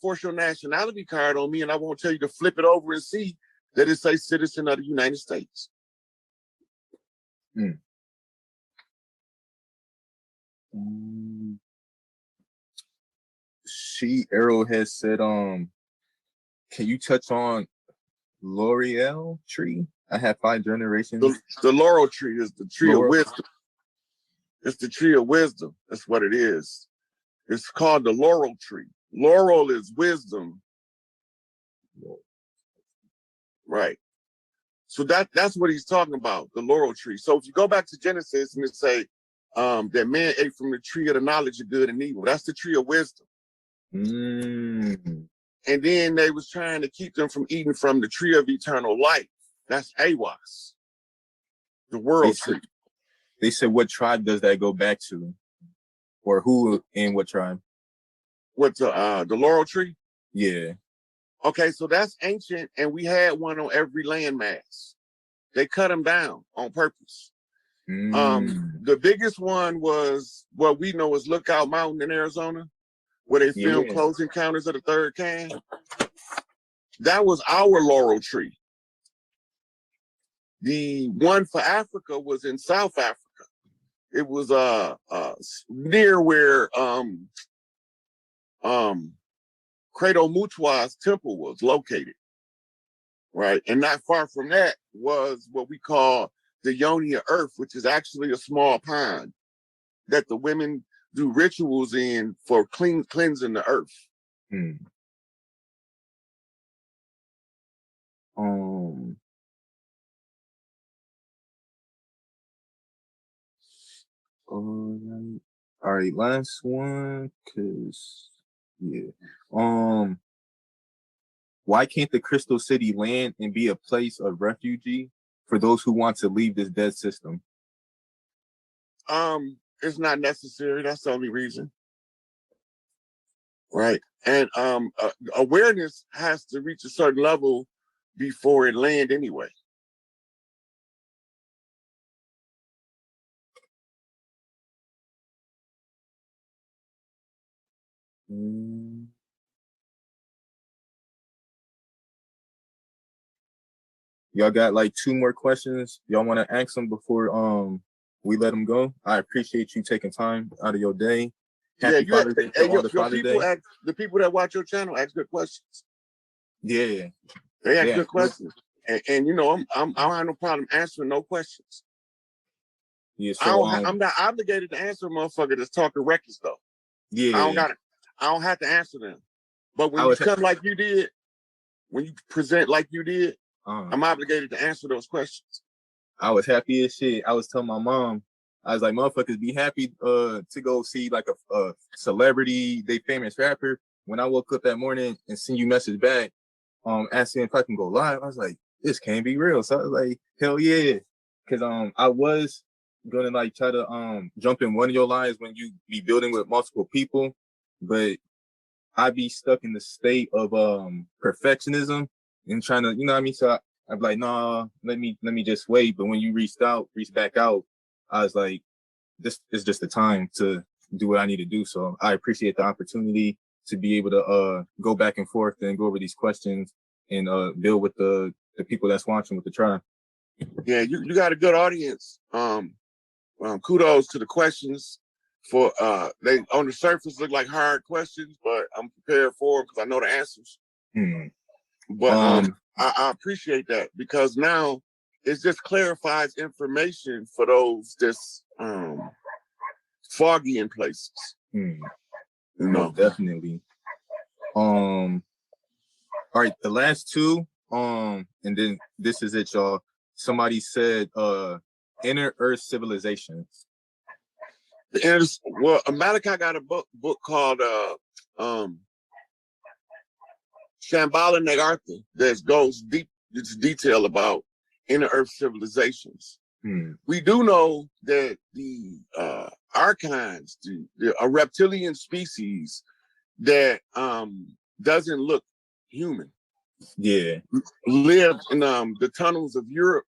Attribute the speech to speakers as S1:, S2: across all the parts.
S1: force your nationality card on me and I won't tell you to flip it over and see that it says citizen of the United States.
S2: Arrowhead said, can you touch on laurel tree? I have 5 generations.
S1: The laurel tree is the tree of wisdom. It's the tree of wisdom. That's what it is. It's called the laurel tree. Laurel is wisdom. Right. So that's what he's talking about, the laurel tree. So if you go back to Genesis and it say that man ate from the tree of the knowledge of good and evil, that's the tree of wisdom. And then they was trying to keep them from eating from the tree of eternal life. That's Awas, the world tree.
S2: They said, what tribe does that go back to? Or who and what tribe?
S1: What, the laurel tree?
S2: Yeah.
S1: Okay, so that's ancient, and we had one on every landmass. They cut them down on purpose. The biggest one was what we know as Lookout Mountain in Arizona, where they filmed Close Encounters of the Third Kind. That was our laurel tree. The one for Africa was in South Africa. It was near where Credo Mutwa's temple was located, right? And not far from that was what we call the Yoni of Earth, which is actually a small pond that the women do rituals in for cleansing the earth. All
S2: right, last one, cause why can't the Crystal City land and be a place of refugee for those who want to leave this dead system?
S1: It's not necessary. That's the only reason. Right. And awareness has to reach a certain level before it land anyway.
S2: Y'all got like 2 more questions y'all want to ask them before we let them go? I appreciate you taking time out of your day. Happy Father's Day to all the Father's Day.
S1: The people that watch your channel ask good questions.
S2: Yeah,
S1: they ask good questions, and you know I don't have no problem answering no questions.
S2: Yeah, so
S1: I'm not obligated to answer a motherfucker that's talking records though.
S2: Yeah,
S1: I don't have to answer them. But when you come like you did, when you present like you did, I'm obligated to answer those questions.
S2: I was happy as shit. I was telling my mom, I was like, motherfuckers be happy to go see like a celebrity, they famous rapper. When I woke up that morning and seen you message back, asking if I can go live, I was like, this can't be real. So I was like, hell yeah. Cause I was gonna like try to jump in one of your lives when you be building with multiple people, but I be stuck in the state of perfectionism and trying to, you know what I mean? So I'd be like, nah, let me just wait. But when you reached back out, I was like, this is just the time to do what I need to do. So I appreciate the opportunity to be able to go back and forth and go over these questions and build with the people that's watching with the tribe.
S1: Yeah, you got a good audience. Kudos to the questions. For they on the surface look like hard questions, but I'm prepared for them because I know the answers. But I appreciate that because now it just clarifies information for those that's foggy in places.
S2: You know, definitely. All right, the last 2, and then this is it, y'all. Somebody said inner earth civilizations.
S1: Well, Malachi got a book called Shambhala Nagartha that goes deep into detail about inner earth civilizations. We do know that the archons, a reptilian species that doesn't look human, lived in the tunnels of Europe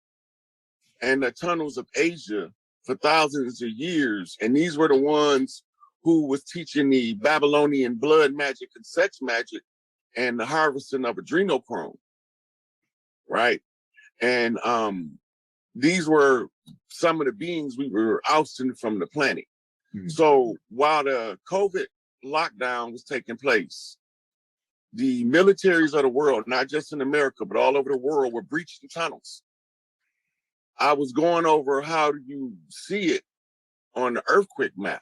S1: and the tunnels of Asia for thousands of years. And these were the ones who was teaching the Babylonian blood magic and sex magic and the harvesting of adrenochrome, right? And these were some of the beings we were ousting from the planet. Mm-hmm. So while the COVID lockdown was taking place, the militaries of the world, not just in America, but all over the world, were breaching tunnels. I was going over how do you see it on the earthquake map,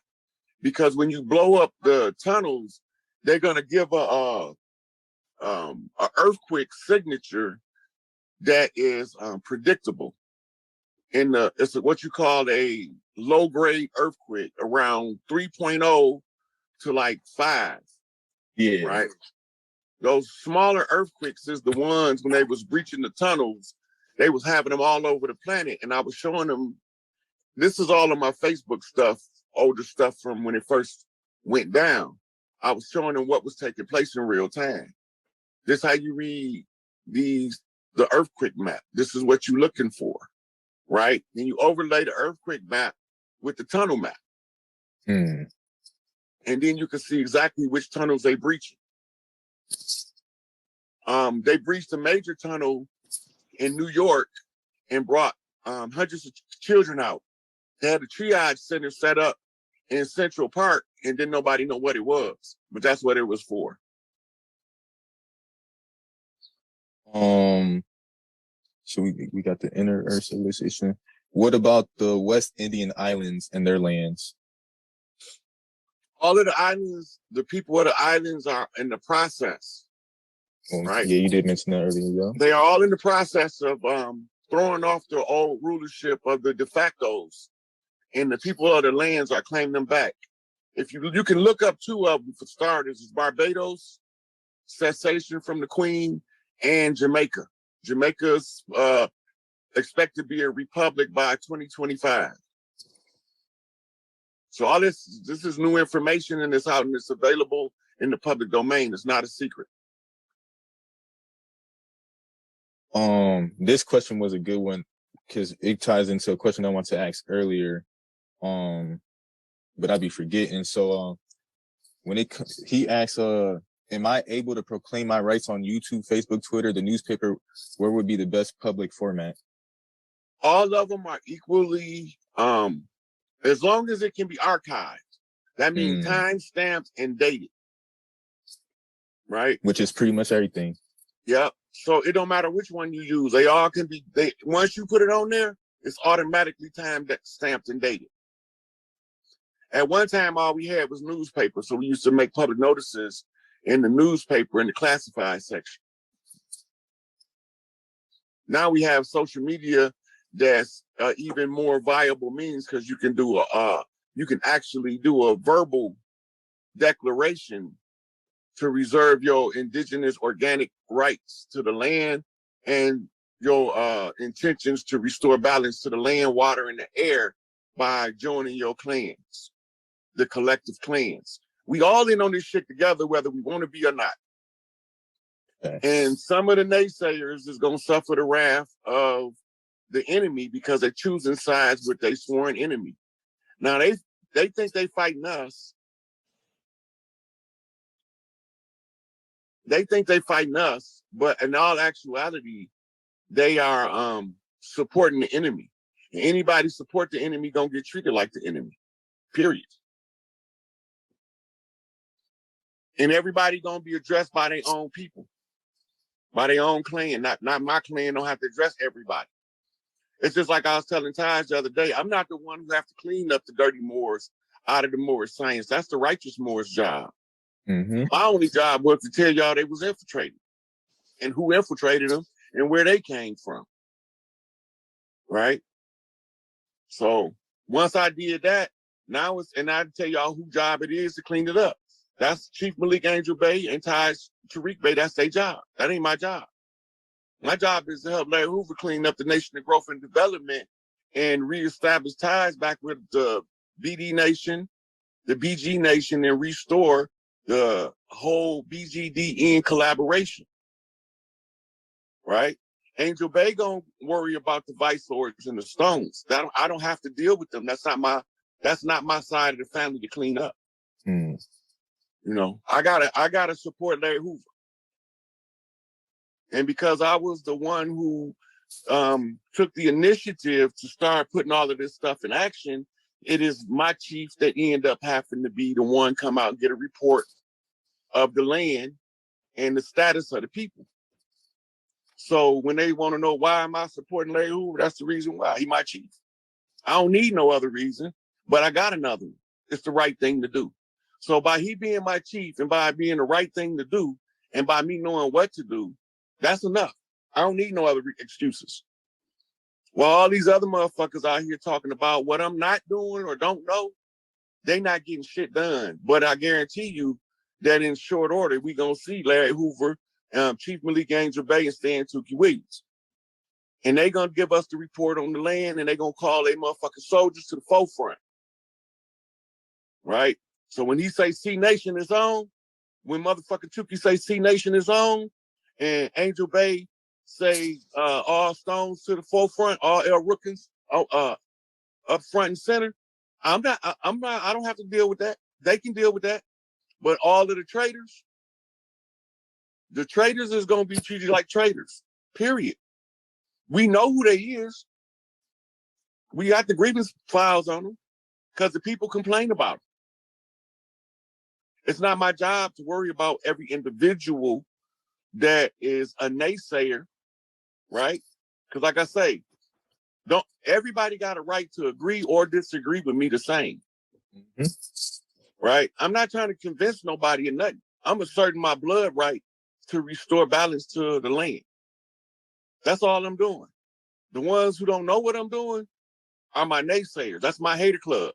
S1: because when you blow up the tunnels, they're gonna give a earthquake signature that is predictable. It's what you call a low grade earthquake, around 3.0 to like 5.
S2: Yeah.
S1: Right. Those smaller earthquakes is the ones when they was breaching the tunnels, they was having them all over the planet. And I was showing them, this is all of my Facebook stuff, older stuff from when it first went down. I was showing them what was taking place in real time. This is how you read the earthquake map. This is what you're looking for, right? Then you overlay the earthquake map with the tunnel map.
S2: Mm.
S1: And then you can see exactly which tunnels they breaching. They breached a major tunnel in New York and brought hundreds of children out. They had a triage center set up in Central Park, and didn't nobody know what it was, but that's what it was for.
S2: So we got the inner earth civilization. What about the West Indian islands and their lands?
S1: All of the islands, the people of the islands are in the process. Right?
S2: Yeah, you did mention that earlier, yeah.
S1: They are all in the process of throwing off the old rulership of the de factos, and the people of the lands are claiming them back. If you can look up 2 of them for starters, is Barbados, cessation from the Queen, and Jamaica. Jamaica's expected to be a republic by 2025. So all this is new information, and it's out and it's available in the public domain. It's not a secret.
S2: This question was a good one because it ties into a question I wanted to ask earlier. But I'd be forgetting. So when he asks, am I able to proclaim my rights on YouTube, Facebook, Twitter, the newspaper? Where would be the best public format?
S1: All of them are equally, as long as it can be archived. That means time-stamped and dated, right?
S2: Which is pretty much everything.
S1: Yep. So it don't matter which one you use. They all can be, once you put it on there, it's automatically time-stamped and dated. At one time, all we had was newspaper. So we used to make public notices in the newspaper in the classified section. Now we have social media that's even more viable means, because you can do you can actually do a verbal declaration to reserve your indigenous organic rights to the land and your intentions to restore balance to the land, water, and the air by joining your clans, the collective clans. We all in on this shit together, whether we want to be or not. Okay. And some of the naysayers is going to suffer the wrath of the enemy because they're choosing sides with their sworn enemy. Now, they think they fighting us. They think they fighting us, but in all actuality, they are supporting the enemy. And anybody support the enemy gonna get treated like the enemy, period. And everybody gonna be addressed by their own people, by their own clan. Not my clan don't have to address everybody. It's just like I was telling Taj the other day, I'm not the one who have to clean up the dirty Moors out of the Moorish science. That's the righteous Moors' job. Mm-hmm. My only job was to tell y'all they was infiltrated and who infiltrated them and where they came from. Right? So once I did that, now and I tell y'all whose job it is to clean it up. That's Chief Malik Angel Bay and Taj Tariq Bay. That's their job. That ain't my job. My job is to help Larry Hoover clean up the Nation of Growth and Development and reestablish ties back with the BD Nation, the BG Nation, and restore the whole BGDN collaboration. Right? Angel Bay gonna worry about the vice lords and the stones. I don't have to deal with them. That's not my side of the family to clean up. You know, I gotta support Larry Hoover. And because I was the one who took the initiative to start putting all of this stuff in action, it is my chief that end up having to be the one come out and get a report of the land and the status of the people. So when they want to know why am I supporting Larry Hoover, that's the reason why. He my chief. I don't need no other reason, but I got another one. It's the right thing to do. So by he being my chief and by being the right thing to do and by me knowing what to do, that's enough. I don't need no other excuses. While all these other motherfuckers out here talking about what I'm not doing or don't know, they not getting shit done. But I guarantee you that in short order, we gonna see Larry Hoover, Chief Malik NEGPIFOR, and Stan Tukey Williams. And they gonna give us the report on the land and they gonna call their motherfucking soldiers to the forefront. Right? So when he say C Nation is on, when motherfucking Tukey say C Nation is on, and Angel Bay say all stones to the forefront, all El Rookins up front and center, I don't have to deal with that. They can deal with that. But all of the traitors is gonna be treated like traitors. Period. We know who they is. We got the grievance files on them because the people complain about them. It's not my job to worry about every individual that is a naysayer, right? Because like I say, don't everybody got a right to agree or disagree with me the same. Mm-hmm. Right? I'm not trying to convince nobody or nothing. I'm asserting my blood right to restore balance to the land. That's all I'm doing. The ones who don't know what I'm doing are my naysayers. That's my hater club.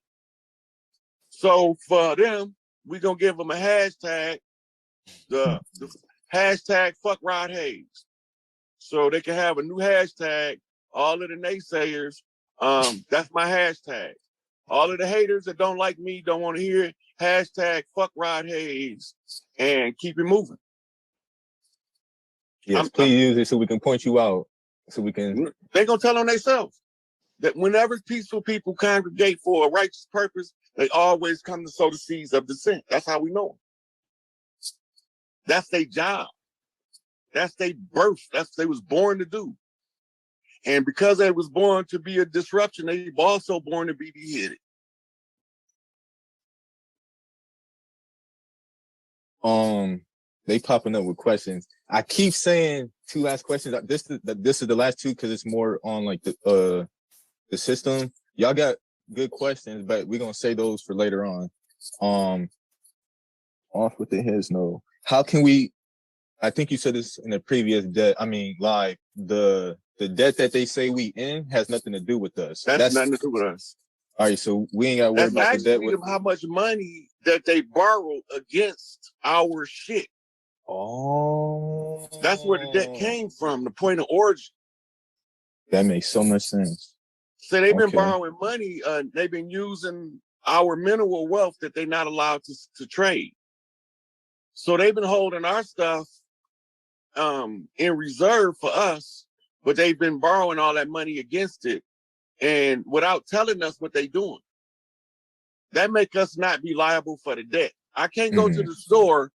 S1: So for them, we're going to give them a hashtag, the hashtag fuck Rod Hayes. So they can have a new hashtag, all of the naysayers, that's my hashtag. All of the haters that don't like me, don't want to hear it, hashtag fuck Rod Hayes, and keep it moving.
S2: Yes, please use it so we can point you out. So we can.
S1: They're going to tell on themselves that whenever peaceful people congregate for a righteous purpose, they always come to sow the seeds of dissent. That's how we know them. That's their job. That's their birth. That's what they was born to do. And because they was born to be a disruption, they were also born to be beheaded.
S2: They popping up with questions. I keep saying 2 last questions. This is the last 2 because it's more on like the system. Y'all got good questions, but we're gonna say those for later on. Off with the heads. No. How can we? I think you said this in the previous debt. I mean, live. The debt that they say we in has nothing to do with us.
S1: That's nothing to do with us.
S2: All right, so we ain't got to worry about the debt.
S1: That's how much money that they borrowed against our shit.
S2: Oh,
S1: that's where the debt came from. The point of origin.
S2: That makes so much sense.
S1: So they've been borrowing money. They've been using our mineral wealth that they're not allowed to trade. So they've been holding our stuff in reserve for us, but they've been borrowing all that money against it, and without telling us what they're doing. That make us not be liable for the debt. I can't go to the store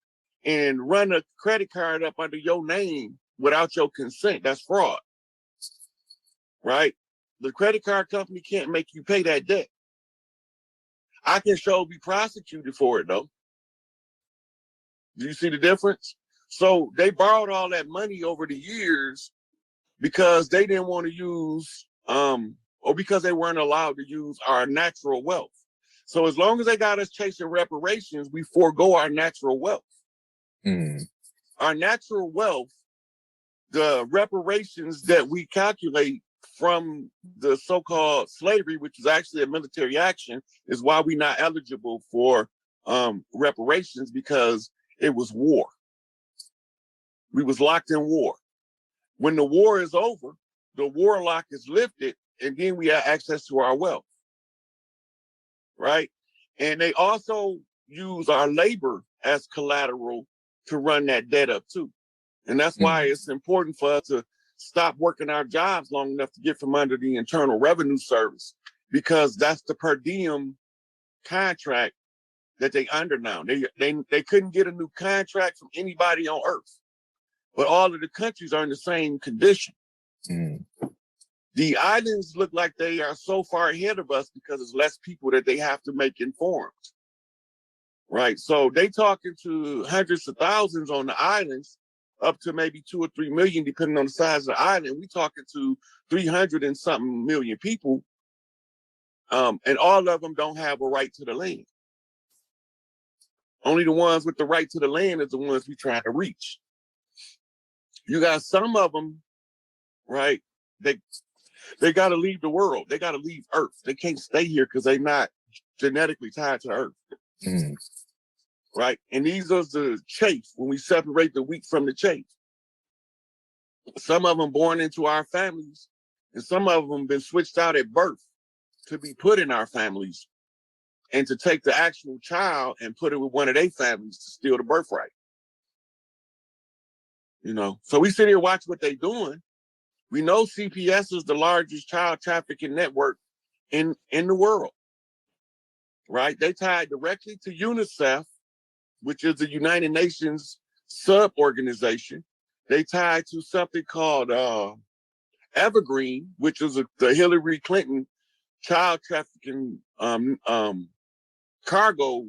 S1: and run a credit card up under your name without your consent. That's fraud, right? The credit card company can't make you pay that debt. I can be prosecuted for it though. Do you see the difference? So they borrowed all that money over the years because they didn't want to use, or because they weren't allowed to use our natural wealth. So as long as they got us chasing reparations, we forego our natural wealth. Our natural wealth, the reparations that we calculate from the so-called slavery, which is actually a military action, is why we're not eligible for reparations, because it was war. We was locked in war. When the war is over, the warlock is lifted, and then we have access to our wealth, right? And they also use our labor as collateral to run that debt up too. And that's why it's important for us to stop working our jobs long enough to get from under the Internal Revenue Service, because that's the per diem contract that they under now. They couldn't get a new contract from anybody on earth. but all of the countries are in the same condition.
S2: Mm.
S1: The islands look like they are so far ahead of us because there's less people that they have to make informed, right? So they talking to hundreds of thousands on the islands, up to maybe 2 or 3 million, depending on the size of the island. We talking to 300 and something million people, and all of them don't have a right to the land. Only the ones with the right to the land is the ones we trying to reach. You got some of them, right? They got to leave the world. They got to leave Earth. They can't stay here because they're not genetically tied to Earth.
S2: Mm.
S1: Right? And these are the chaff, when we separate the wheat from the chaff. Some of them born into our families, and some of them been switched out at birth to be put in our families, and to take the actual child and put it with one of their families to steal the birthright. You know, so we sit here watch what they're doing. We know CPS is the largest child trafficking network in the world, right? They tied directly to UNICEF, which is the United Nations sub-organization. They tied to something called Evergreen, which is the Hillary Clinton child trafficking cargo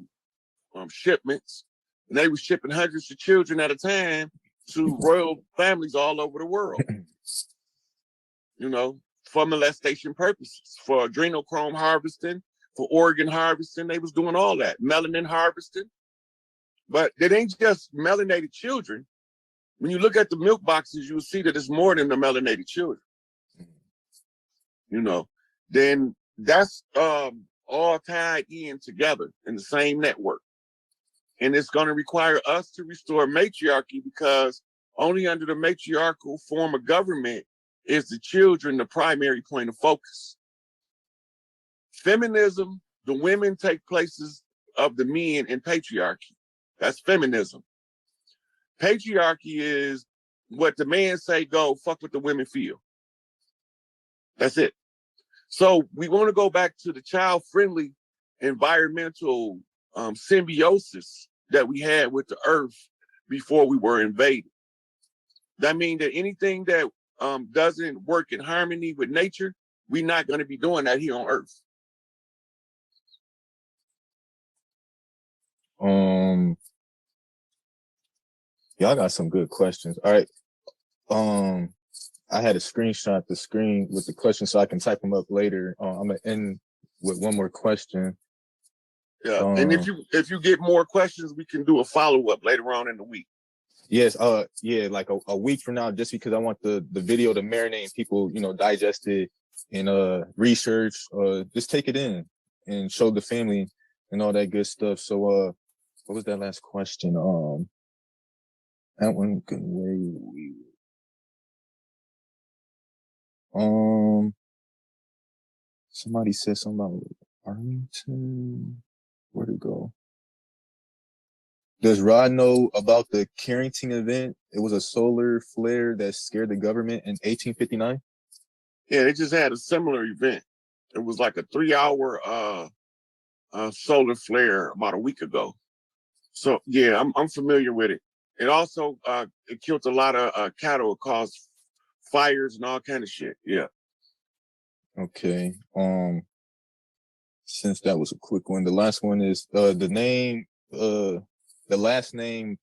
S1: shipments. And they were shipping hundreds of children at a time to royal families all over the world. You know, for molestation purposes, for adrenochrome harvesting, for organ harvesting. They was doing all that, melanin harvesting. But it ain't just melanated children. When you look at the milk boxes, you'll see that it's more than the melanated children. You know, then that's all tied in together in the same network. And it's going to require us to restore matriarchy, because only under the matriarchal form of government is the children the primary point of focus. Feminism, the women take places of the men in patriarchy. That's feminism. Patriarchy is what the man say, go, fuck what the women feel. That's it. So we want to go back to the child-friendly environmental symbiosis that we had with the earth before we were invaded. That means that anything that doesn't work in harmony with nature, we're not going to be doing that here on earth.
S2: Y'all got some good questions. All right. I had a screenshot the screen with the questions so I can type them up later. I'm gonna end with one more question.
S1: Yeah, and if you get more questions, we can do a follow-up later on in the week.
S2: Yes, yeah, like a week from now, just because I want the video to marinate and people, you know, digest it and research, just take it in and show the family and all that good stuff. So what was that last question? That one good way. Somebody said something about Arlington. Where'd it go? Does Rod know about the Carrington event? It was a solar flare that scared the government in 1859.
S1: Yeah, they just had a similar event. It was like a 3-hour solar flare about a week ago. So yeah, I'm familiar with it. It also it killed a lot of cattle. It caused fires and all kind of shit. Yeah.
S2: Okay. Since that was a quick one, the last one is the last name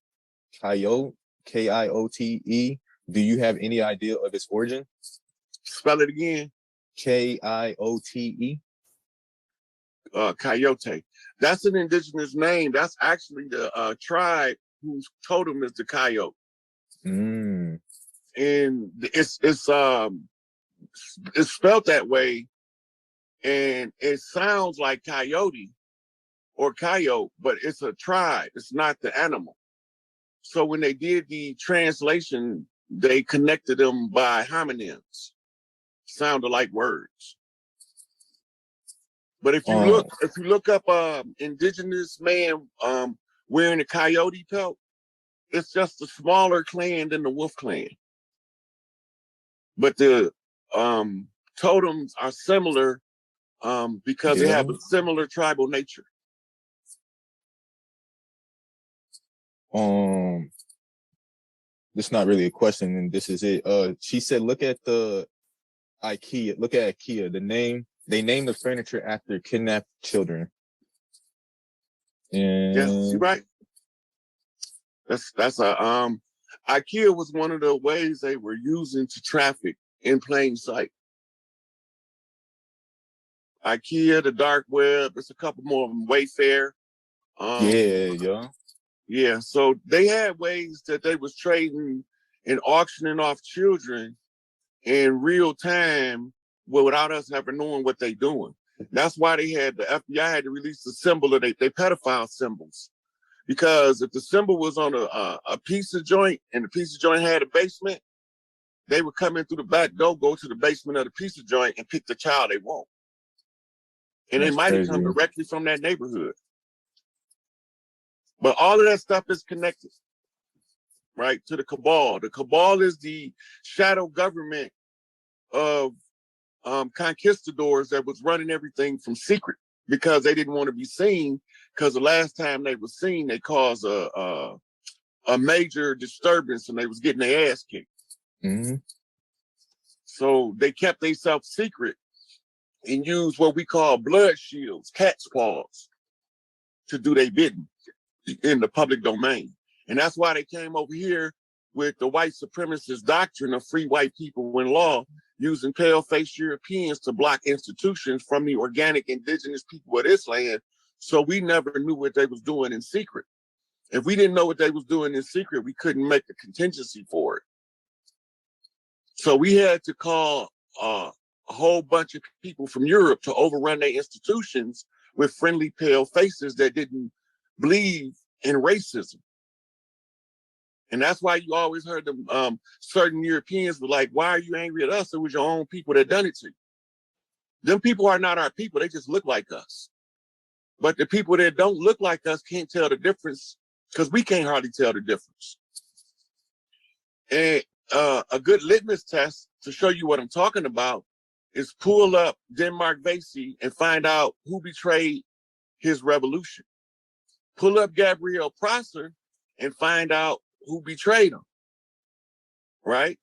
S2: Kiote, Kiote. Do you have any idea of its origin?
S1: Spell it again.
S2: Kiote.
S1: Coyote. That's an indigenous name. That's actually the tribe whose totem is the coyote.
S2: Mm.
S1: And it's spelled that way, and it sounds like coyote or coyote, but it's a tribe. It's not the animal. So when they did the translation, they connected them by homonyms. Sounded like words. But if you look up indigenous man wearing a coyote pelt, it's just a smaller clan than the Wolf Clan. But the totems are similar because they have a similar tribal nature.
S2: this is not really a question, and this is it. She said, look at the IKEA. Look at IKEA. They named the furniture after kidnapped children. And
S1: Yeah, you're right. That's a IKEA was one of the ways they were using to traffic in plain sight. IKEA, the dark web, there's a couple more of them, Wayfair.
S2: Yeah.
S1: Yeah, so they had ways that they was trading and auctioning off children in real time without us ever knowing what they doing. That's why they had the FBI had to release the symbol of they pedophile symbols. Because if the symbol was on a pizza joint and the pizza joint had a basement, they would come in through the back door, go to the basement of the pizza joint and pick the child they want. And
S2: That's
S1: they might have come directly from that neighborhood. But all of that stuff is connected, right, to the cabal. The cabal is the shadow government of conquistadors that was running everything from secret because they didn't want to be seen. Because the last time they were seen, they caused a major disturbance and they was getting their ass kicked.
S2: Mm-hmm.
S1: So they kept themselves secret and used what we call blood shields, cat's paws, to do their bidding in the public domain. And that's why they came over here with the white supremacist doctrine of free white people in law, using pale-faced Europeans to block institutions from the organic indigenous people of this land. So we never knew what they was doing in secret. If we didn't know what they was doing in secret, we couldn't make a contingency for it. So we had to call a whole bunch of people from Europe to overrun their institutions with friendly pale faces that didn't believe in racism. And that's why you always heard them, certain Europeans were like, why are you angry at us? It was your own people that done it to you. Them people are not our people. They just look like us. But the people that don't look like us can't tell the difference because we can't hardly tell the difference. And a good litmus test to show you what I'm talking about is pull up Denmark Vesey and find out who betrayed his revolution. Pull up Gabriel Prosser and find out who betrayed him, right?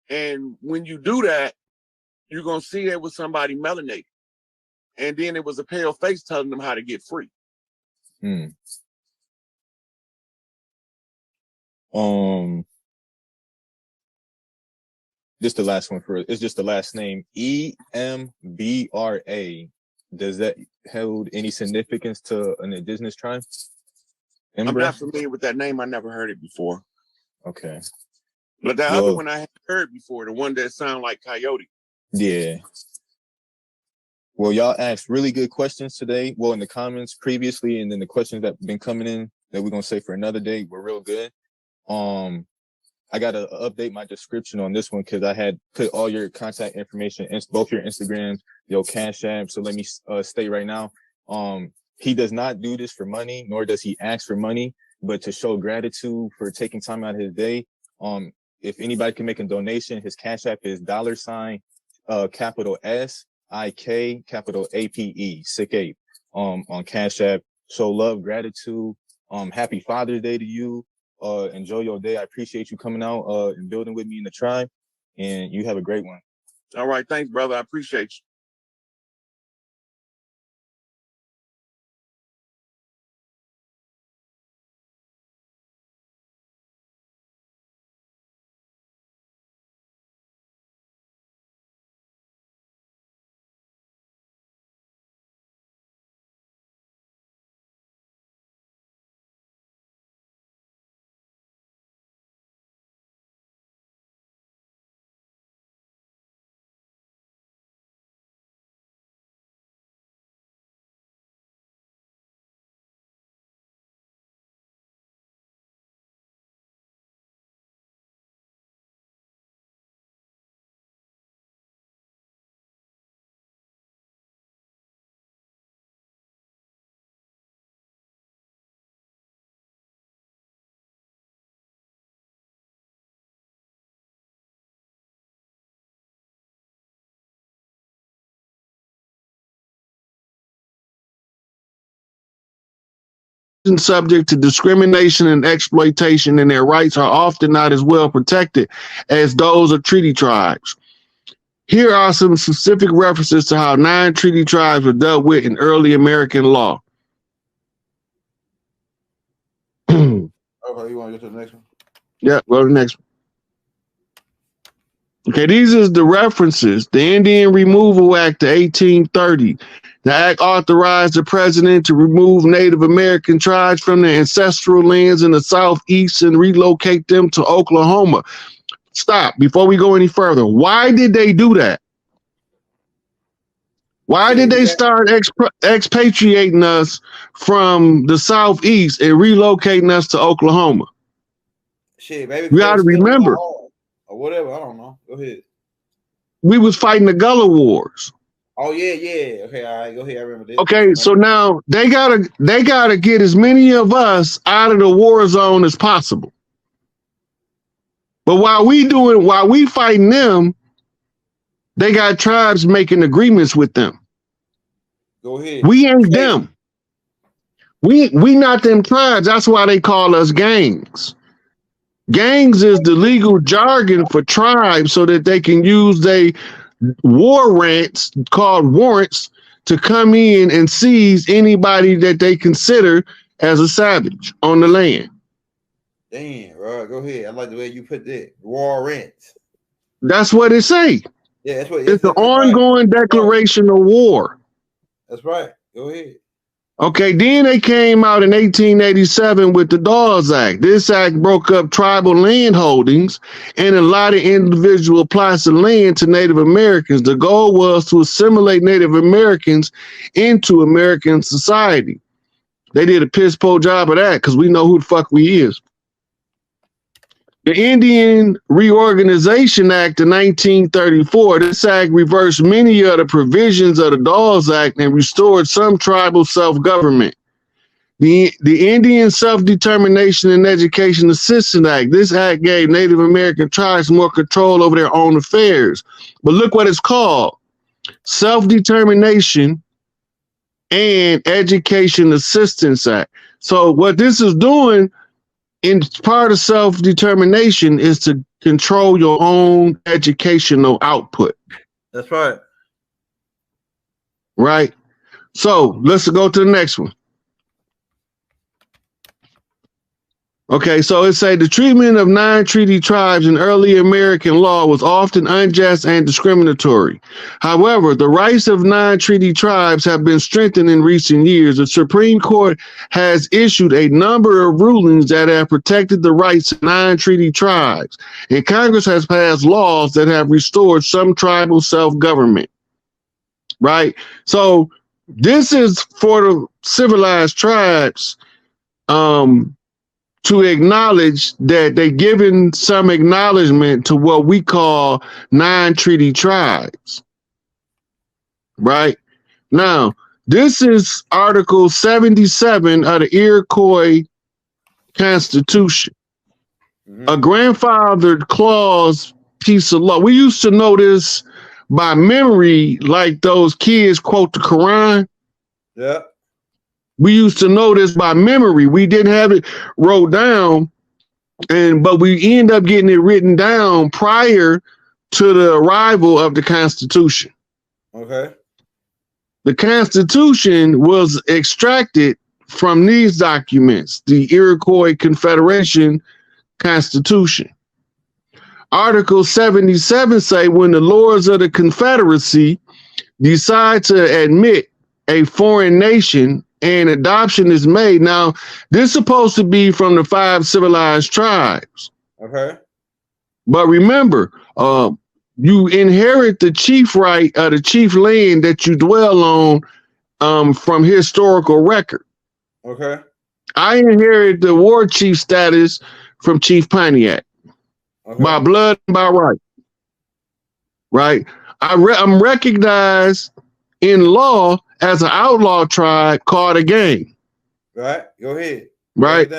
S1: And when you do that, you're going to see it was somebody melanated. And then it was a pale face telling them how to get free.
S2: Just the last one it's just the last name, EMBRA. Does that hold any significance to an indigenous tribe?
S1: I'm not familiar with that name. I never heard it before.
S2: Okay.
S1: But the other one I had heard before, the one that sounded like coyote.
S2: Yeah. Well, y'all asked really good questions today. Well, in the comments previously, and then the questions that have been coming in that we're going to say for another day were real good. I got to update my description on this one because I had put all your contact information in both your Instagrams, your Cash App. So let me state right now, he does not do this for money, nor does he ask for money, but to show gratitude for taking time out of his day. If anybody can make a donation, his Cash App is $, capital SIK, capital APE, SikApe, on Cash App. Show love, gratitude. Happy Father's Day to you. Enjoy your day. I appreciate you coming out and building with me in the tribe, and you have a great one.
S1: All right. Thanks, brother. I appreciate you.
S3: subject to discrimination and exploitation, and their rights are often not as well protected as those of treaty tribes. Here are some specific references to how non-treaty tribes were dealt with in early American law.
S4: Okay, you want to go to the next one?
S3: Yeah, go to the next one. Okay, these are the references. The Indian Removal Act of 1830. The act authorized the president to remove Native American tribes from their ancestral lands in the Southeast and relocate them to Oklahoma. Stop, before we go any further. Why did they do that? Why did they start expatriating us from the Southeast and relocating us to Oklahoma?
S4: Shit, maybe
S3: we got to remember.
S4: Or whatever, I don't know. Go ahead.
S3: We was fighting the Gullah Wars.
S4: Oh yeah. Okay, all right, go ahead. I remember this.
S3: Okay, so now they gotta get as many of us out of the war zone as possible. But while we fighting them, they got tribes making agreements with them.
S4: Go ahead.
S3: We ain't them. We not them tribes. That's why they call us gangs. Gangs is the legal jargon for tribes so that they can use their war rants called warrants to come in and seize anybody that they consider as a savage on the land.
S4: Damn, right. Go ahead. I like the way you put that. Warrants.
S3: That's what it say.
S4: Yeah, that's what
S3: it's an ongoing declaration of war.
S4: That's right. Go ahead.
S3: Okay, then they came out in 1887 with the Dawes Act. This act broke up tribal land holdings and allotted individual plots of land to Native Americans. The goal was to assimilate Native Americans into American society. They did a piss poor job of that because we know who the fuck we is. The Indian Reorganization Act of 1934, this act reversed many of the provisions of the Dawes Act and restored some tribal self-government. The Indian Self-Determination and Education Assistance Act, this act gave Native American tribes more control over their own affairs. But look what it's called, Self-Determination and Education Assistance Act. So what this is doing, in part of self-determination, is to control your own educational output.
S4: That's right.
S3: Right? So let's go to the next one. Okay, so it say the treatment of non-treaty tribes in early American law was often unjust and discriminatory. However, the rights of non-treaty tribes have been strengthened in recent years. The Supreme Court has issued a number of rulings that have protected the rights of non-treaty tribes, and Congress has passed laws that have restored some tribal self-government. Right? So this is for the civilized tribes, to acknowledge that they're giving some acknowledgement to what we call non-treaty tribes. Right? Now, this is Article 77 of the Iroquois Constitution. A grandfathered clause piece of law. We used to know this by memory, like those kids quote the Quran.
S4: Yeah.
S3: We used to know this by memory. We didn't have it wrote down, but we end up getting it written down prior to the arrival of the Constitution.
S4: Okay.
S3: The Constitution was extracted from these documents, the Iroquois Confederation Constitution. Article 77 say when the lords of the Confederacy decide to admit a foreign nation and adoption is made. Now, this is supposed to be from the 5 civilized tribes.
S4: Okay.
S3: But remember, you inherit the chief right of the chief land that you dwell on from historical record.
S4: Okay.
S3: I inherit the war chief status from Chief Pontiac by blood and by right. Right? I'm recognized in law as an outlaw tribe called a gang.
S4: Right. Go ahead.
S3: Right.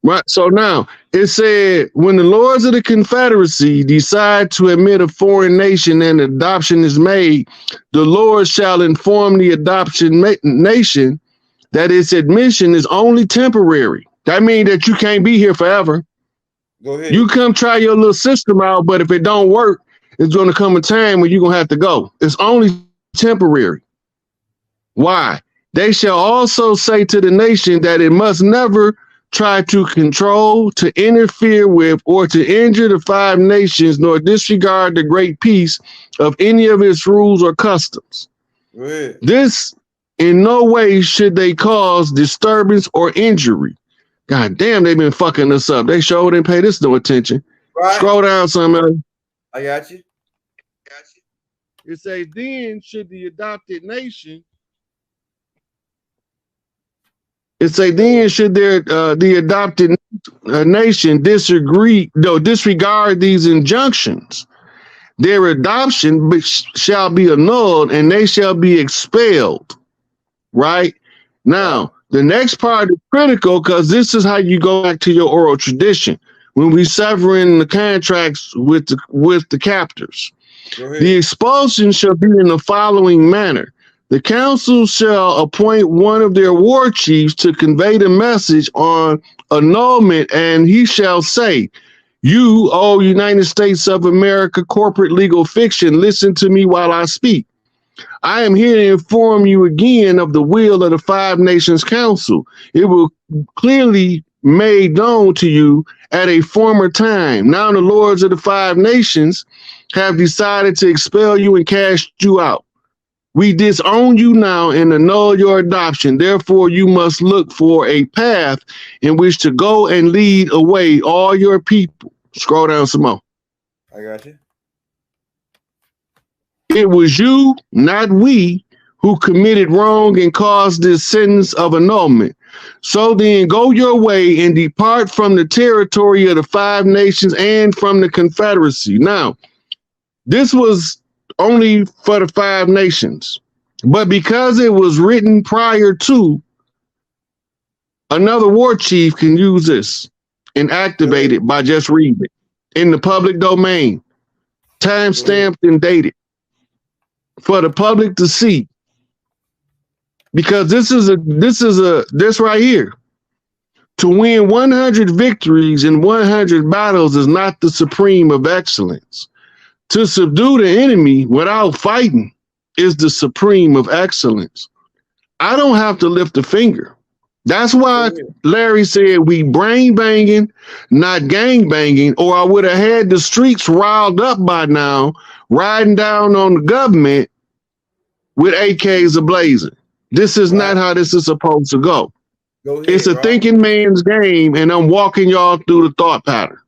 S3: Right. So now it said when the lords of the Confederacy decide to admit a foreign nation and adoption is made, the lords shall inform the adoption nation that its admission is only temporary. That means that you can't be here forever.
S4: Go ahead.
S3: You come try your little system out, but if it don't work, it's going to come a time when you're going to have to go. It's only temporary. Why? They shall also say to the nation that it must never try to control, to interfere with, or to injure the 5 nations, nor disregard the great peace of any of its rules or customs.
S4: Go ahead.
S3: This in no way should they cause disturbance or injury. God damn, they've been fucking us up. They sure didn't pay this no attention.
S4: Right.
S3: Scroll down some.
S4: I got you.
S3: It says, then should the adopted nation. It say, then should the adopted nation disregard these injunctions, their adoption shall be annulled and they shall be expelled. Right? Now, the next part is critical because this is how you go back to your oral tradition when we severing the contracts with the captors. The expulsion shall be in the following manner. The council shall appoint one of their war chiefs to convey the message on annulment, and he shall say, you, O United States of America corporate legal fiction, listen to me while I speak. I am here to inform you again of the will of the 5 Nations Council. It will clearly made known to you at a former time. Now the lords of the 5 nations have decided to expel you and cast you out. We disown you now and annul your adoption. Therefore, you must look for a path in which to go and lead away all your people. Scroll down some more.
S4: I got you.
S3: It was you, not we, who committed wrong and caused this sentence of annulment. So then go your way and depart from the territory of the 5 nations and from the Confederacy. Now, this was only for the 5 nations, but because it was written prior to, another war chief can use this and activate it by just reading it in the public domain, time-stamped and dated for the public to see. Because this right here. To win 100 victories in 100 battles is not the supreme of excellence. To subdue the enemy without fighting is the supreme of excellence. I don't have to lift a finger. That's why Larry said we brain banging, not gang banging, or I would have had the streets riled up by now, riding down on the government with AKs ablazing. This is not how this is supposed to go. It's a thinking man's game, and I'm walking y'all through the thought pattern.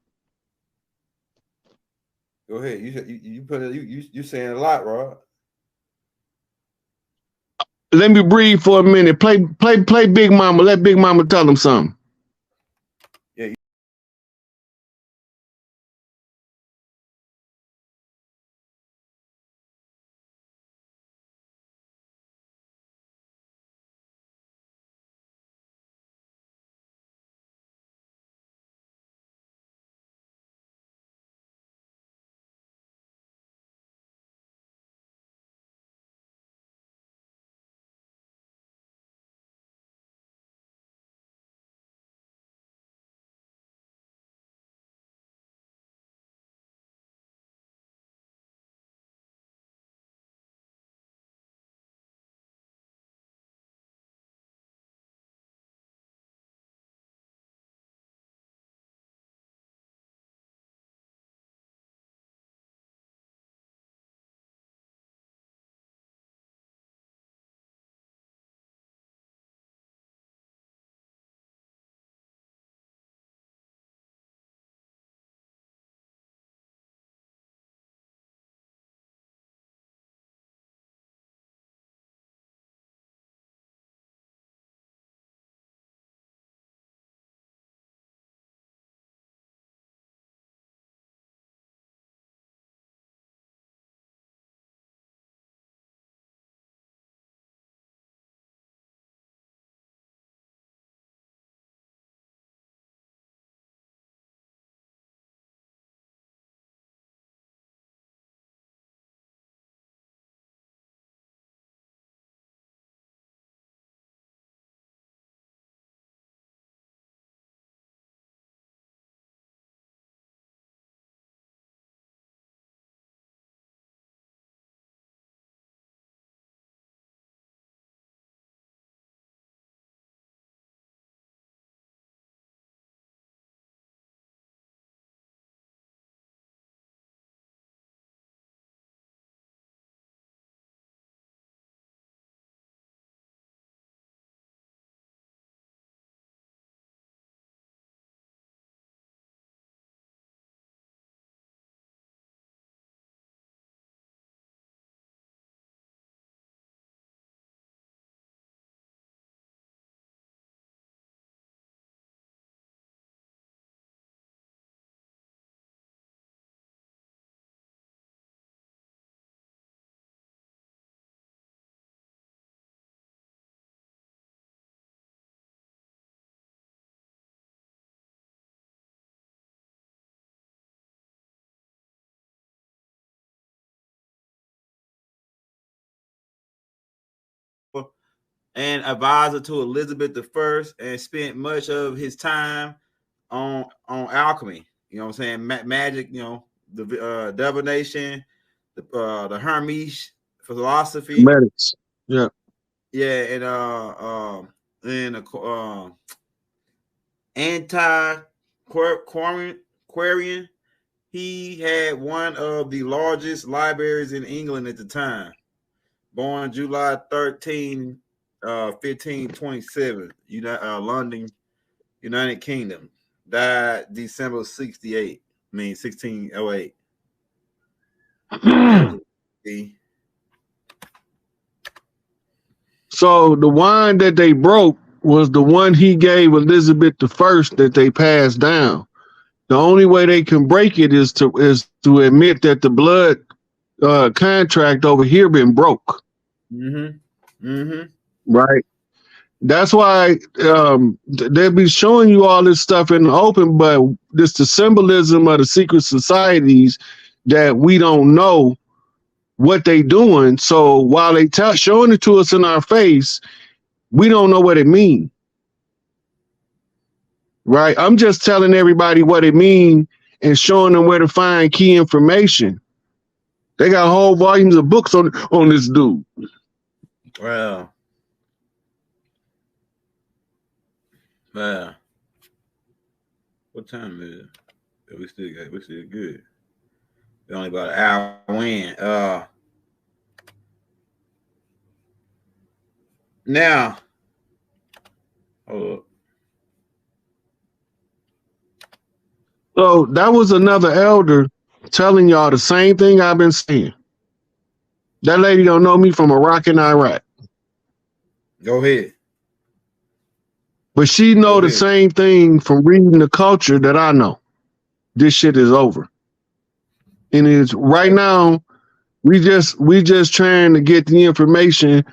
S4: Go ahead. You saying a lot, Rod.
S3: Let me breathe for a minute. Play Big Mama. Let Big Mama tell him something.
S4: and advisor to Elizabeth I, and spent much of his time on alchemy. You know what I'm saying? Magic. You know, the divination, the Hermes philosophy.
S3: Medics. Yeah.
S4: Yeah, and anti-Quarian. He had one of the largest libraries in England at the time. Born July 13, 1527, London, United Kingdom. Died December 68. I mean 1608.
S3: So the wine that they broke was the one he gave Elizabeth I that they passed down. The only way they can break it is to admit that the blood contract over here been broke. Right. That's why they'll be showing you all this stuff in the open, but it's the symbolism of the secret societies that we don't know what they doing. So while they showing it to us in our face, we don't know what it means. Right? I'm just telling everybody what it means and showing them where to find key information. They got whole volumes of books on this dude.
S4: Wow. What time is it? We still good. We're only about an hour in. Now, hold up.
S3: So that was another elder telling y'all the same thing I've been saying. That lady don't know me from Iraq and Iraq.
S4: Go ahead.
S3: But she know the same thing from reading the culture that I know. This shit is over. And it's right now, we just trying to get the information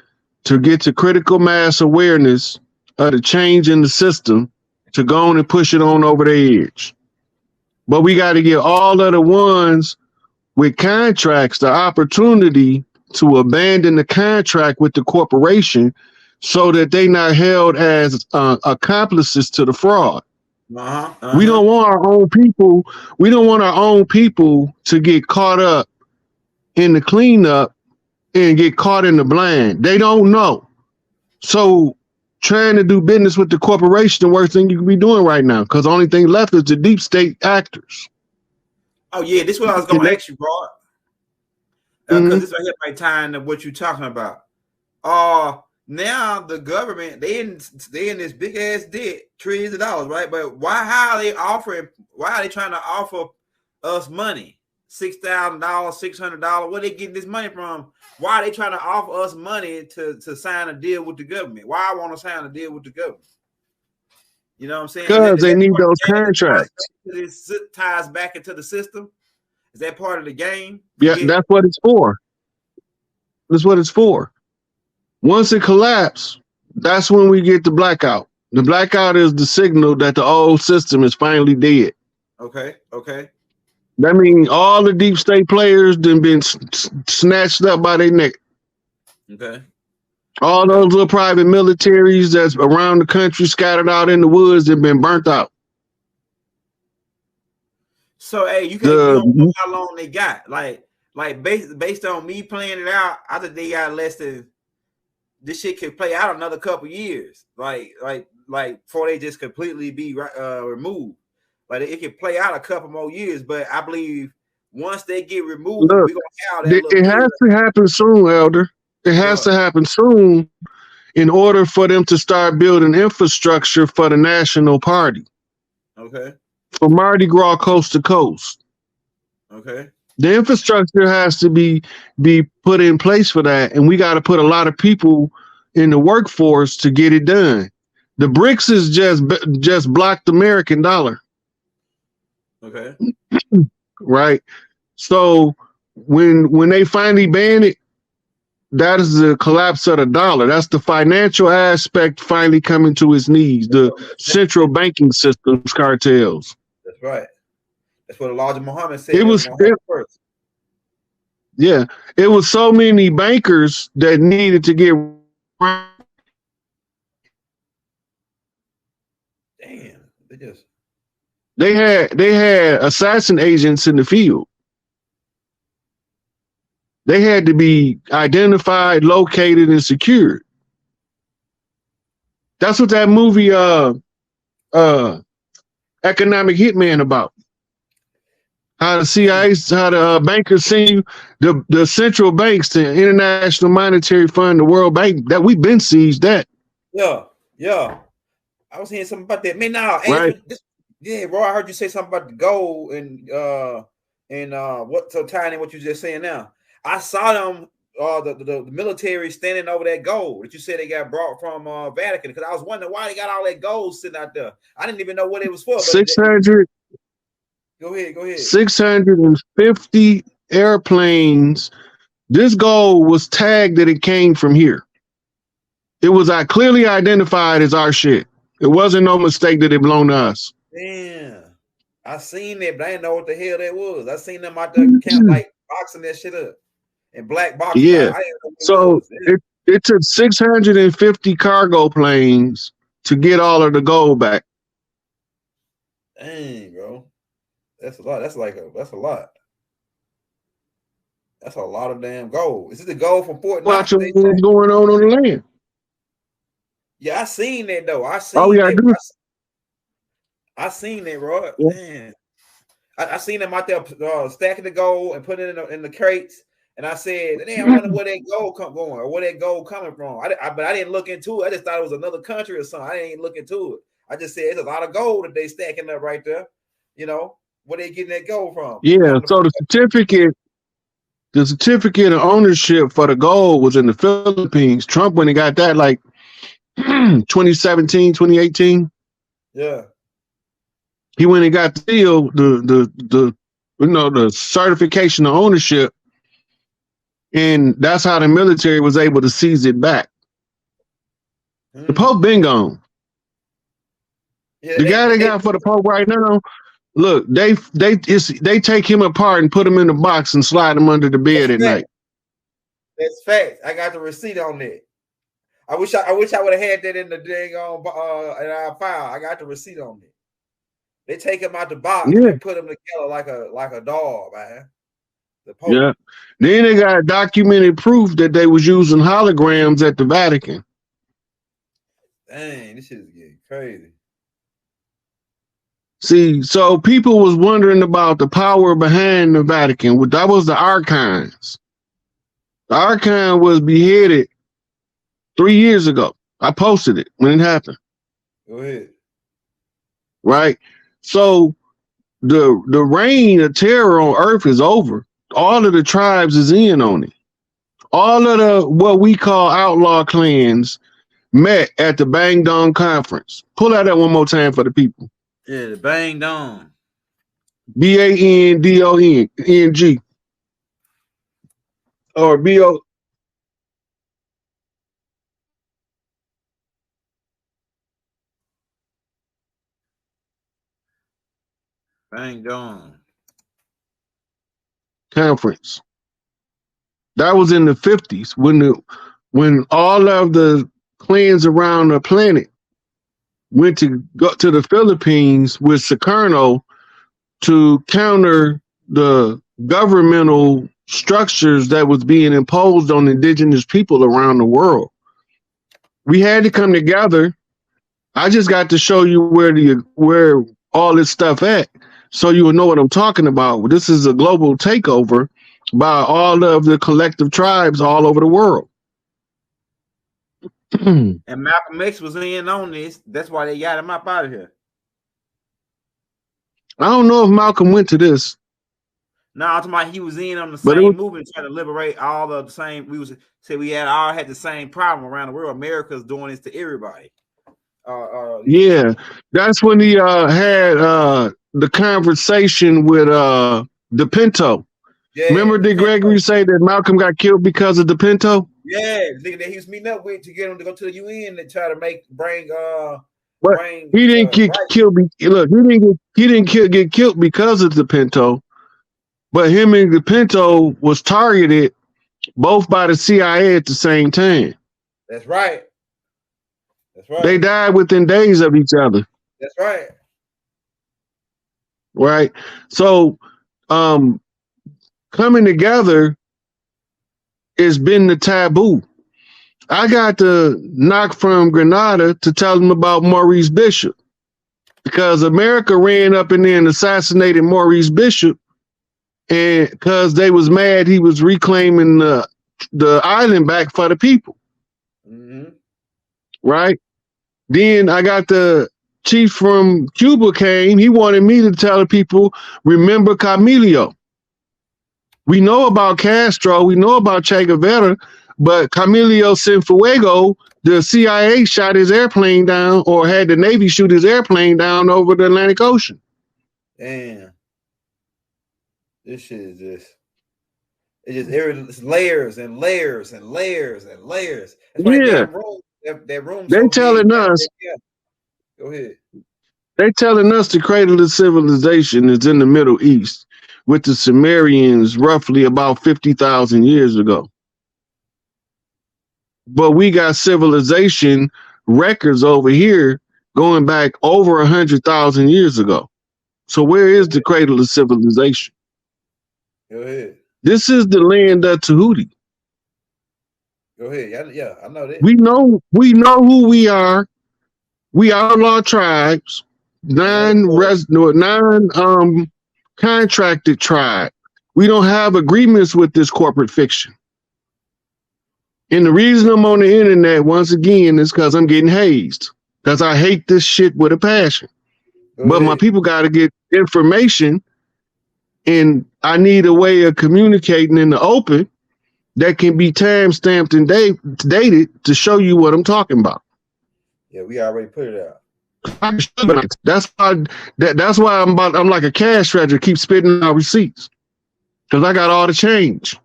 S3: to get to critical mass awareness of the change in the system to go on and push it on over the edge. But we got to get all of the ones with contracts the opportunity to abandon the contract with the corporation so that they not held as accomplices to the fraud. We don't want our own people. We don't want our own people to get caught up in the cleanup and get caught in the blind. They don't know. So trying to do business with the corporation, the worst thing you can be doing right now, because the only thing left is the deep state actors.
S4: Oh yeah, this is what I was going to ask you, bro. Because this right here might tie into what you're talking about. Now the government they in this big ass debt, trillions of dollars, right? But why are they trying to offer us money? $6,000, $600. Where they getting this money from? Why are they trying to offer us money to sign a deal with the government? Why I want to sign a deal with the government? You know what I'm saying?
S3: Because they need those contracts.
S4: It ties back into the system. Is that part of the game?
S3: Yeah, that's what it's for. That's what it's for. Once it collapses, that's when we get the blackout. The blackout is the signal that the old system is finally dead.
S4: Okay.
S3: That means all the deep state players then been snatched up by their neck.
S4: Okay.
S3: All those little private militaries that's around the country scattered out in the woods have been burnt out.
S4: So hey, you don't know how long they got. Like based on me playing it out, I think they got less than this shit could play out another couple years. Like before they just completely be removed. Like it can play out a couple more years, but I believe once they get removed, we're gonna have that.
S3: It has to happen soon, Elder. It has to happen soon in order for them to start building infrastructure for the national party.
S4: Okay.
S3: For Mardi Gras coast to coast.
S4: Okay.
S3: The infrastructure has to be put in place for that, and we got to put a lot of people in the workforce to get it done. The BRICS is just blocked American dollar.
S4: Okay.
S3: Right. So when they finally ban it, that is the collapse of the dollar. That's the financial aspect finally coming to its knees. The central banking systems cartels.
S4: That's right. That's what Elijah Muhammad said.
S3: It was
S4: first.
S3: Yeah, it was so many bankers that needed to get They had assassin agents in the field. They had to be identified, located, and secured. That's what that movie Economic Hitman about. How the CIA, how the bankers seen the central banks, the International Monetary Fund, the World Bank, that we've been seized that.
S4: Yeah. I was hearing something about that. Man, now,
S3: right.
S4: bro, I heard you say something about the gold and what, so tying in what you just saying now. I saw them, the military standing over that gold that you said they got brought from Vatican, because I was wondering why they got all that gold sitting out there. I didn't even know what it was for.
S3: 600.
S4: Go ahead.
S3: 650 airplanes. This gold was tagged that it came from here. It was clearly identified as our shit. It wasn't no mistake that it belonged to us.
S4: Damn. I seen that, but I didn't know what the hell that was. I seen them out there camp like boxing that shit up in black boxes.
S3: Yeah. So it took 650 cargo planes to get all of the gold back.
S4: Dang, bro. That's a lot. That's a lot. That's a lot of damn gold. Is it the gold from Fort Knox?
S3: Watch what's going on the land.
S4: Yeah, I seen that though. I seen that, bro. Yeah. Man. I seen them out there stacking the gold and putting it in the crates. And I said, damn, I wonder where that gold going or where that gold coming from. But I didn't look into it. I just thought it was another country or something. I didn't look into it. I just said it's a lot of gold that they stacking up right there. You know, where they getting that gold from?
S3: Yeah, so the certificate of ownership for the gold was in the Philippines. Trump, when he got that, like 2017, 2018.
S4: Yeah.
S3: He went and got the seal, the certification of ownership, and that's how the military was able to seize it back. The Pope been gone. Yeah, the guy they got for the Pope right now, look, they take him apart and put him in a box and slide him under the bed at night.
S4: That's fact. I got the receipt on that. I wish I would have had that in the dang in our file. I got the receipt on it. They take him out the box and put him together like a dog, man. The Pope.
S3: Yeah. Then they got documented proof that they was using holograms at the Vatican.
S4: Dang, this shit is getting crazy.
S3: See, so people was wondering about the power behind the Vatican. That was the archons. The archon was beheaded 3 years ago. I posted it when it happened.
S4: Go ahead.
S3: Right? So the reign of terror on earth is over. All of the tribes is in on it. All of the what we call outlaw clans met at the Bang Dong conference. Pull that up one more time for the people.
S4: Yeah, the Bang Dong.
S3: BANDONG. Or BO.
S4: Bang Dong
S3: Conference. That was in the 50s when all of the clans around the planet went to go to the Philippines with Sukarno to counter the governmental structures that was being imposed on indigenous people around the world. We had to come together. I just got to show you where all this stuff at, so you will know what I'm talking about. This is a global takeover by all of the collective tribes all over the world.
S4: And Malcolm X was in on this. That's why they got him up out of here.
S3: I don't know if Malcolm went to this.
S4: No, I'm talking about he was in on the same movement trying to liberate all the same. We all had the same problem around the world. America's doing this to everybody.
S3: Yeah, that's when he had the conversation with the Pinto. Yeah, remember did Gregory say that Malcolm got killed because of the Pinto?
S4: Yeah, the nigga that he was meeting up with to get him to go to the UN and try to bring
S3: he didn't get killed. Look, he didn't get killed because of the Pinto, but him and the Pinto was targeted both by the CIA at the same time.
S4: That's right. That's right.
S3: They died within days of each other.
S4: That's right.
S3: right? So coming together has been the taboo. I got the knock from Grenada to tell them about Maurice Bishop because America ran up in there and assassinated Maurice Bishop, and because they was mad he was reclaiming the island back for the people.
S4: Mm-hmm.
S3: Right? Then I got the chief from Cuba came. He wanted me to tell the people, remember Camilo. We know about Castro. We know about Che Guevara, but Camilo Cienfuegos, the CIA shot his airplane down or had the Navy shoot his airplane down over the Atlantic Ocean.
S4: Damn. This shit is just, it's layers and layers and layers and layers. That's why that room
S3: they
S4: so
S3: telling
S4: big.
S3: us.
S4: Go ahead.
S3: They telling us the cradle of civilization is in the Middle East with the Sumerians roughly about 50,000 years ago. But we got civilization records over here going back over 100,000 years ago. So where is the cradle of civilization?
S4: Go ahead.
S3: This is the land of Tahuti.
S4: Go ahead. Yeah, I know that.
S3: We know who we are. We outlaw tribes, contracted tribe. We don't have agreements with this corporate fiction. And the reason I'm on the internet once again is because I'm getting hazed. Because I hate this shit with a passion. But my people got to get information, and I need a way of communicating in the open that can be time-stamped and dated to show you what I'm talking about.
S4: Yeah, we already put it out.
S3: That's why I'm like a cash treasurer, keep spitting out receipts. Because I got all the change.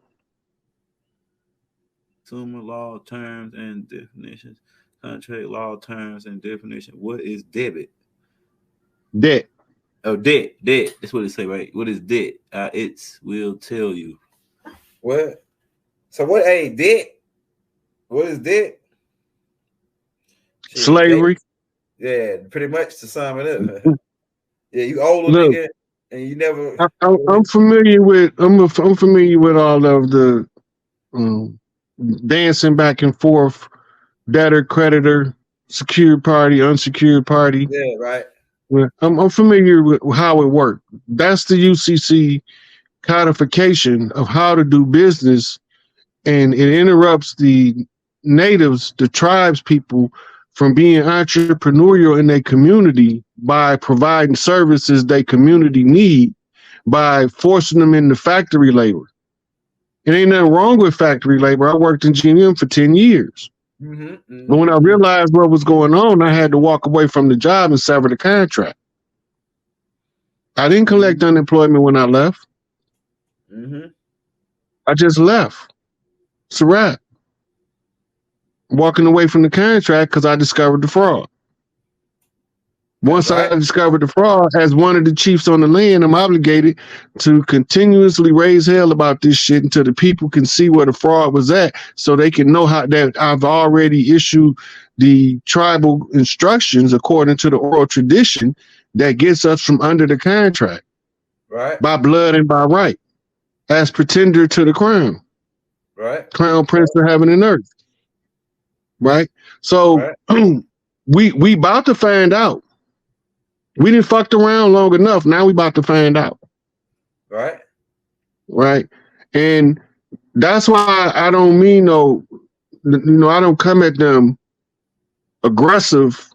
S5: Consumer law terms and definitions. Contract law terms and definition. What is debit?
S3: Debt.
S5: Oh, debt. That's what it say, right? What is debt? It will tell you.
S4: What? So what? Hey, debt. What is debt?
S3: Slavery.
S4: Yeah, pretty much to sum it up. Yeah, you old nigga, and you never.
S3: I'm familiar with. I'm familiar with all of the dancing back and forth, debtor, creditor, secured party, unsecured party.
S4: Yeah, right.
S3: I'm familiar with how it worked. That's the UCC codification of how to do business, and it interrupts the natives, the tribes people, from being entrepreneurial in their community by providing services they community need by forcing them into factory labor. It ain't nothing wrong with factory labor. I worked in GM for 10 years. But when I realized what was going on, I had to walk away from the job and sever the contract. I didn't collect unemployment when I left. I just left. It's a wrap. Walking away from the contract because I discovered the fraud. Once I discovered the fraud, as one of the chiefs on the land, I'm obligated to continuously raise hell about this shit until the people can see where the fraud was at, so they can know how that I've already issued the tribal instructions according to the oral tradition that gets us from under the contract,
S4: right? By
S3: blood and by right, as pretender to the crown,
S4: right?
S3: Crown Prince of heaven and earth. Right, so we about to find out. We didn't fucked around long enough. Now we about to find out. Right, and that's why I don't mean I don't come at them aggressive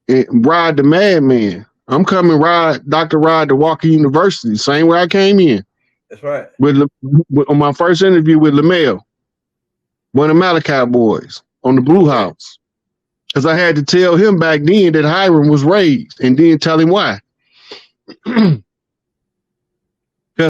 S3: and ride the madman. I'm coming ride the Walker University, same way I came in.
S4: That's right.
S3: On my first interview with LaMel, one of Malachi boys. On the Blue House, because I had to tell him back then that Hiram was raised, and then tell him why.